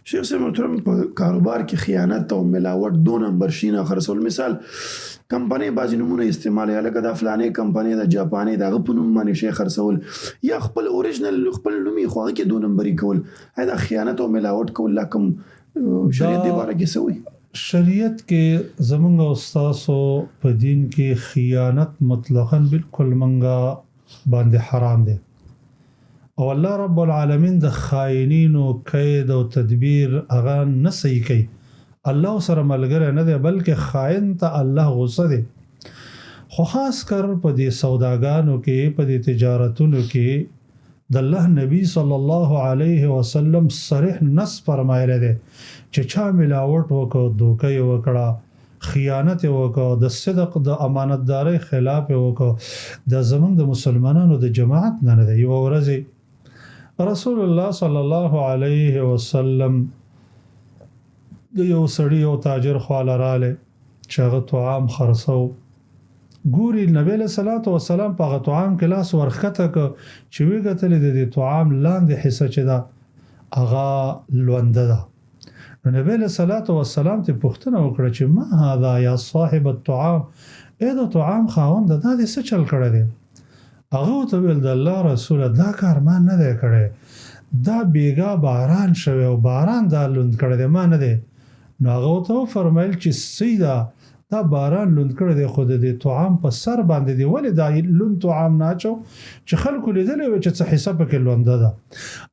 شیخ صاحب محترم په کاروبار کې خیانت او ملاوټ 2 نمبر شینه خرڅول. مثال کمپنۍ بعضې نومونه استعمالوي، لکه دا فلانې کمپنۍ د جاپانۍ د هغه په نوم باندې شی خرڅول، یا خپل اوریجنل خپل نوم یې خو هغه کې 2 نمبري کول. دا خیانت او ملاوټ کول لا کوم شریعت دی باره کې څه وایي؟ شریعت کې زمونږ او ستاسو په دین کې خیانت مطلقاً بالکل منګه باندې حرام دی، او الله رب العالمین د خائنینو کید او تدبیر هغه نه صحیح کوي. الله سره ملګری نه دی، بلکې خائن ته الله غصه دی. خو خاص کر په دې سوداګانو کې، په دې تجارتونو کې د الله نبی صلی الله علیه وسلم صریح نص فرمایلی دی چې چا ملاوټ وکړو، دوکه یې وکړه، خیانت یې وکړو، د صدق د امانتدارۍ خلاف یې وکړو، د زمونږ د مسلمانانو د جماعت نه دی. یوه ورځ رسول الله صلی الله علیه وسلم د یو سړي او تاجر خواله رالی چې هغه طعام خرڅو. ګوري نبی علیه صلوات و سلام په هغه طعام کې لاس ورښکته که چې ویې کتلې د دې طعام لاندې حصه چې ده هغه لونده ده. نو نبی علیه صلوات و سلام ته پوښتنه وکړه چې ما هذا یا صاحب الطعام، ای د طعام خاونده دا دې څه چل کړی دی؟ هغه ورته وویل د الله رسوله دا کار ما نه دی کړی، دا بیګا باران شوی او باران دا لوند کړی دی، ما نه دی. نو هغه ورته وفرمیل چې صحیح ده، دا باران لوند کړی دی، خو د دې طعام په سر باندې دی ولې دا لوند طعام نه اچو چې خلکو لیدلی وي چې څه حصه پکې لونده ده.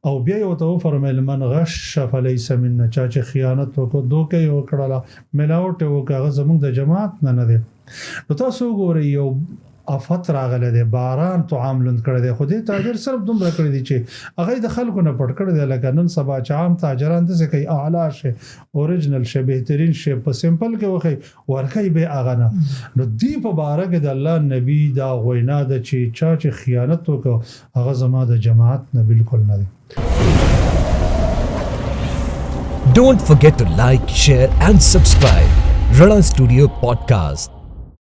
او بیا یې ورته وفرمیل من غش فلیس منا، چا چې خیانت وکړو، دوکه یې وکړله، ملاوټ یې وکړه، هغه زموږ د جماعت نه دی. نو تاسو وګورئ یو افت راغلی دی، باران طعام لوند کړی دی، خو دې تاجر صرف دومره کړی دی چې هغه د خلکو نه پټ کړی دی. لکه نن سبا چې عام تاجران داسې کوي، اعلی شی، اوریجنل شی، بهترین شی په سمپل کې وښي ورکوي به هغه نه. نو دې په باره کې د الله نبی دا وینا ده چې چا چې خیانت وکړو هغه زما د جماعت نه بالکل نه دی. Don't forget to like, share and subscribe Rana Studio Podcast.